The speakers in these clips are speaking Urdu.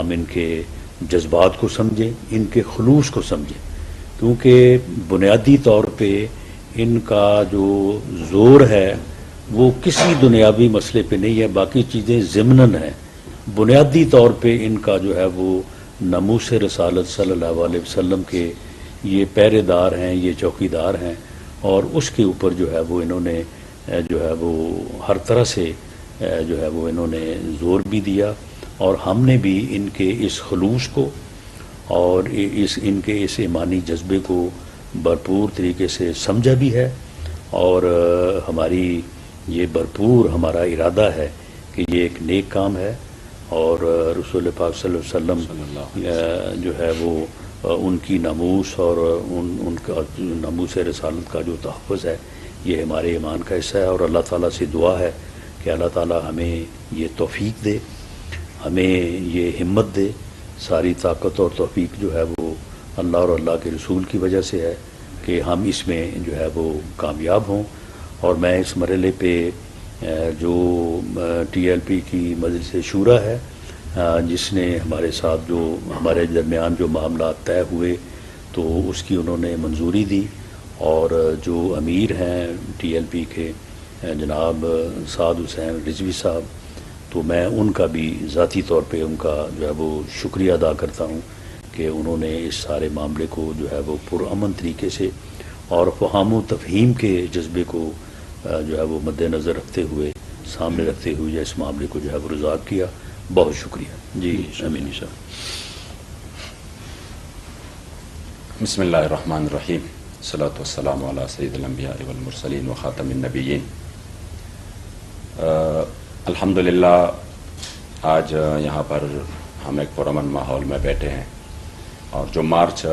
ہم ان کے جذبات کو سمجھیں، ان کے خلوص کو سمجھیں، کیونکہ بنیادی طور پہ ان کا جو زور ہے وہ کسی دنیاوی مسئلے پہ نہیں ہے، باقی چیزیں ضمناً ہیں. بنیادی طور پہ ان کا جو ہے وہ ناموس رسالت صلی اللہ علیہ وسلم کے یہ پہرے دار ہیں، یہ چوکی دار ہیں، اور اس کے اوپر جو ہے وہ انہوں نے جو ہے وہ ہر طرح سے جو ہے وہ انہوں نے زور بھی دیا، اور ہم نے بھی ان کے اس خلوص کو اور ان کے اس ایمانی جذبے کو بھرپور طریقے سے سمجھا بھی ہے، اور ہماری یہ بھرپور ہمارا ارادہ ہے کہ یہ ایک نیک کام ہے، اور رسول پاک صلی اللہ علیہ وسلم جو ہے وہ ان کی ناموس اور ان کا ناموس رسالت کا جو تحفظ ہے یہ ہمارے ایمان کا حصہ ہے. اور اللہ تعالیٰ سے دعا ہے کہ اللہ تعالیٰ ہمیں یہ توفیق دے، ہمیں یہ ہمت دے. ساری طاقت اور توفیق جو ہے وہ اللہ اور اللہ کے رسول کی وجہ سے ہے کہ ہم اس میں جو ہے وہ کامیاب ہوں. اور میں اس مرحلے پہ جو ٹی ایل پی کی مجلس شورا ہے جس نے ہمارے ساتھ جو ہمارے درمیان جو معاملات طے ہوئے تو اس کی انہوں نے منظوری دی، اور جو امیر ہیں ٹی ایل پی کے جناب سعد حسین رضوی صاحب، تو میں ان کا بھی ذاتی طور پہ ان کا جو ہے وہ شکریہ ادا کرتا ہوں کہ انہوں نے اس سارے معاملے کو جو ہے وہ پرامن طریقے سے اور فہم و تفہیم کے جذبے کو جو ہے وہ مد نظر رکھتے ہوئے سامنے رکھتے ہوئے اس معاملے کو جو ہے وہ رضاق کیا. بہت شکریہ. جی امینی صاحب. بسم اللہ الرحمن الرحیم. الصلاۃ والسلام علی سید الانبیاء والمرسلین وخاتم النبیین. الحمدللہ آج یہاں پر ہم ایک پرامن ماحول میں بیٹھے ہیں، اور جو مارچ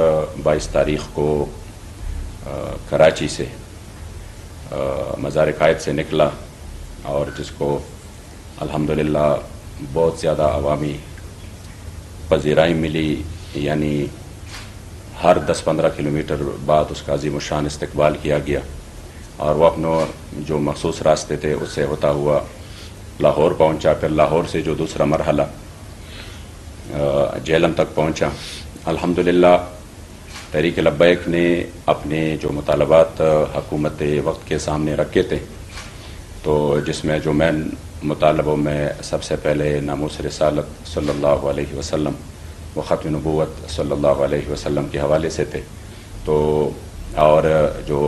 22 تاریخ کو کراچی سے مزار قائد سے نکلا اور جس کو الحمدللہ بہت زیادہ عوامی پذیرائی ملی، یعنی ہر 10-15 کلومیٹر بعد اس کا عظیم الشان استقبال کیا گیا، اور وہ اپنے جو مخصوص راستے تھے اس سے ہوتا ہوا لاہور پہنچا. پھر لاہور سے جو دوسرا مرحلہ جہلم تک پہنچا. الحمدللہ تحریک لبیک نے اپنے جو مطالبات حکومت وقت کے سامنے رکھے تھے، تو جس میں جو مین مطالبوں میں سب سے پہلے ناموس رسالت صلی اللہ علیہ وسلم و ختم نبوت صلی اللہ علیہ وسلم کے حوالے سے تھے. تو اور جو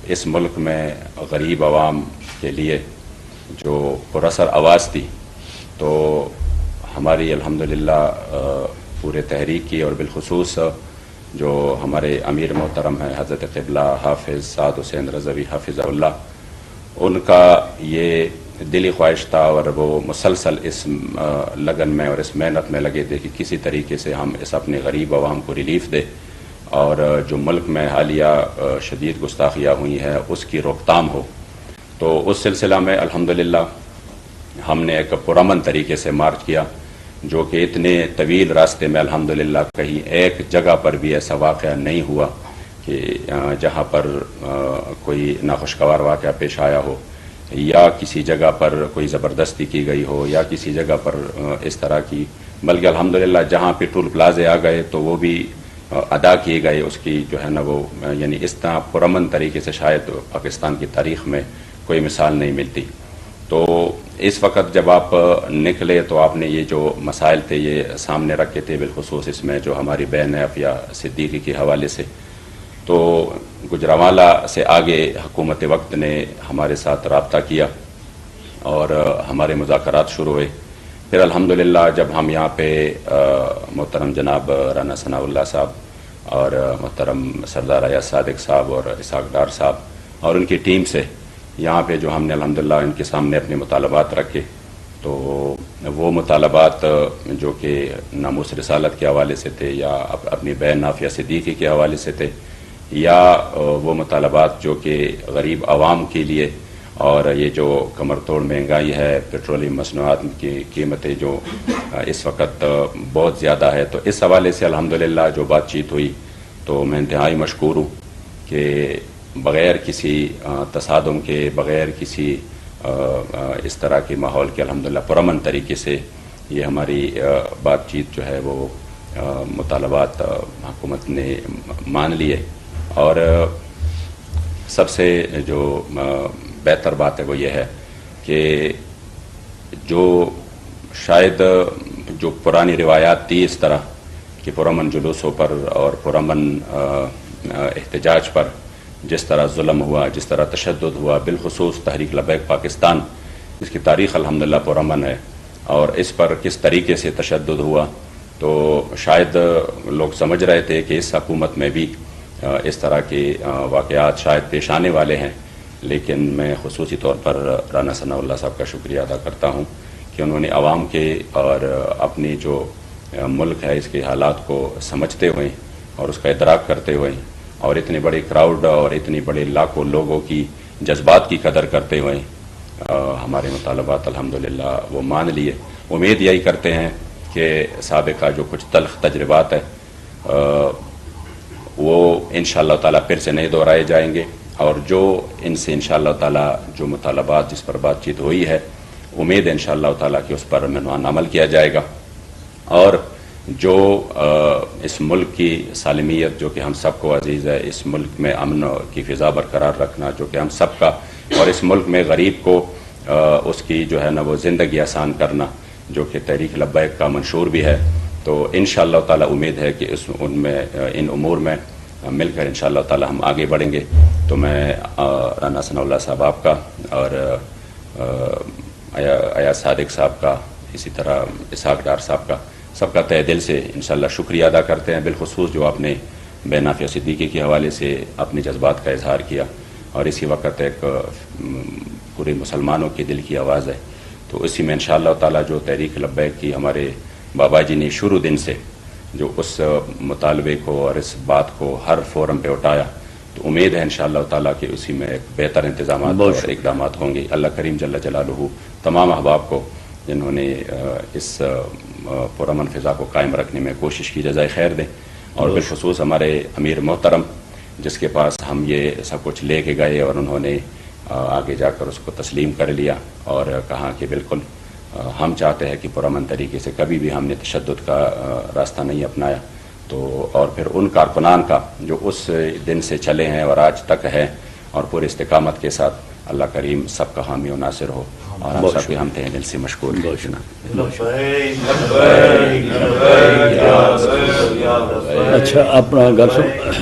اس ملک میں غریب عوام کے لیے جو پراثر آواز تھی، تو ہماری الحمدللہ پورے تحریک کی، اور بالخصوص جو ہمارے امیر محترم ہیں حضرت قبلہ حافظ سعد حسین رضوی حافظ اللہ، ان کا یہ دلی خواہش تھا، اور وہ مسلسل اس لگن میں اور اس محنت میں لگے تھے کہ کسی طریقے سے ہم اس اپنے غریب عوام کو ریلیف دیں، اور جو ملک میں حالیہ شدید گستاخیاں ہوئی ہیں اس کی روک تھام ہو. تو اس سلسلہ میں الحمدللہ ہم نے ایک پرامن طریقے سے مارچ کیا، جو کہ اتنے طویل راستے میں الحمدللہ کہیں ایک جگہ پر بھی ایسا واقعہ نہیں ہوا کہ جہاں پر کوئی ناخوشگوار واقعہ پیش آیا ہو، یا کسی جگہ پر کوئی زبردستی کی گئی ہو، یا کسی جگہ پر اس طرح کی، بلکہ الحمدللہ جہاں پہ ٹول پلازے آ گئے تو وہ بھی ادا کیے گئے. اس کی جو ہے نا وہ یعنی اس طرح پرامن طریقے سے شاید پاکستان کی تاریخ میں کوئی مثال نہیں ملتی. تو اس وقت جب آپ نکلے تو آپ نے یہ جو مسائل تھے یہ سامنے رکھے تھے، بالخصوص اس میں جو ہماری بہن عافیہ صدیقی کے حوالے سے. تو گجرانوالہ سے آگے حکومت وقت نے ہمارے ساتھ رابطہ کیا اور ہمارے مذاکرات شروع ہوئے. پھر الحمدللہ جب ہم یہاں پہ محترم جناب رانا ثناء اللہ صاحب اور محترم سردار ایاز صادق صاحب اور اسحاق ڈار صاحب اور ان کی ٹیم سے یہاں پہ جو ہم نے الحمدللہ ان کے سامنے اپنے مطالبات رکھے، تو وہ مطالبات جو کہ ناموس رسالت کے حوالے سے تھے، یا اپنی بہن عافیہ صدیقی کے حوالے سے تھے، یا وہ مطالبات جو کہ غریب عوام کے لیے، اور یہ جو کمر توڑ مہنگائی ہے، پیٹرولیم مصنوعات کی قیمتیں جو اس وقت بہت زیادہ ہے، تو اس حوالے سے الحمدللہ جو بات چیت ہوئی تو میں انتہائی مشکور ہوں کہ بغیر کسی تصادم کے، بغیر کسی اس طرح کے ماحول کے الحمدللہ پرامن طریقے سے یہ ہماری بات چیت جو ہے وہ مطالبات حکومت نے مان لیے، اور سب سے جو بہتر بات ہے وہ یہ ہے کہ جو شاید جو پرانی روایات تھی اس طرح کہ پرامن جلوسوں پر اور پرامن احتجاج پر جس طرح ظلم ہوا، جس طرح تشدد ہوا، بالخصوص تحریک لبیک پاکستان جس کی تاریخ الحمدللہ پرامن ہے، اور اس پر کس طریقے سے تشدد ہوا، تو شاید لوگ سمجھ رہے تھے کہ اس حکومت میں بھی اس طرح کے واقعات شاید پیش آنے والے ہیں، لیکن میں خصوصی طور پر رانا ثناء اللہ صاحب کا شکریہ ادا کرتا ہوں کہ انہوں نے عوام کے اور اپنی جو ملک ہے اس کے حالات کو سمجھتے ہوئے اور اس کا ادراک کرتے ہوئے اور اتنے بڑے کراؤڈ اور اتنی بڑے لاکھوں لوگوں کی جذبات کی قدر کرتے ہوئے ہمارے مطالبات الحمدللہ وہ مان لیے۔ امید یہی کرتے ہیں کہ سابقہ جو کچھ تلخ تجربات ہے وہ انشاءاللہ تعالیٰ پھر سے نہیں دہرائے جائیں گے، اور جو ان سے انشاءاللہ تعالیٰ جو مطالبات جس پر بات چیت ہوئی ہے، امید ہے انشاءاللہ تعالیٰ کہ اس پر منوان عمل کیا جائے گا، اور جو اس ملک کی سالمیت جو کہ ہم سب کو عزیز ہے، اس ملک میں امن کی فضا برقرار رکھنا جو کہ ہم سب کا، اور اس ملک میں غریب کو اس کی جو ہے نا وہ زندگی آسان کرنا جو کہ تحریک لبیک کا منشور بھی ہے، تو انشاءاللہ تعالیٰ امید ہے کہ ان امور میں مل کر انشاءاللہ تعالیٰ ہم آگے بڑھیں گے۔ تو میں رانا ثناء اللہ صاحب آپ کا اور ایاز صادق صاحب کا، اسی طرح اسحاق ڈار صاحب کا، سب کا تہ دل سے انشاءاللہ شکریہ ادا کرتے ہیں، بالخصوص جو آپ نے بے نافع صدیقی کے حوالے سے اپنے جذبات کا اظہار کیا، اور اسی وقت ایک پورے مسلمانوں کے دل کی آواز ہے، تو اسی میں انشاءاللہ تعالیٰ جو تحریک لبیک کی ہمارے بابا جی نے شروع دن سے جو اس مطالبے کو اور اس بات کو ہر فورم پہ اٹھایا، تو امید ہے انشاءاللہ تعالیٰ کہ اسی میں ایک بہتر انتظامات اور اقدامات ہوں گے۔ اللہ کریم جل جلالہ تمام احباب کو جنہوں نے اس پرامن فضا کو قائم رکھنے میں کوشش کی جزائے خیر دیں، اور بالخصوص ہمارے امیر محترم جس کے پاس ہم یہ سب کچھ لے کے گئے اور انہوں نے آگے جا کر اس کو تسلیم کر لیا اور کہا کہ بالکل ہم چاہتے ہیں کہ پرامن طریقے سے کبھی بھی ہم نے تشدد کا راستہ نہیں اپنایا، تو اور پھر ان کارکنان کا جو اس دن سے چلے ہیں اور آج تک ہے اور پورے استقامت کے ساتھ، اللہ کریم سب کا حامی و ناصر ہو، اور ہم سب کے ہم تہ دل سے مشکور ہیں۔ اچھا اپنا گھر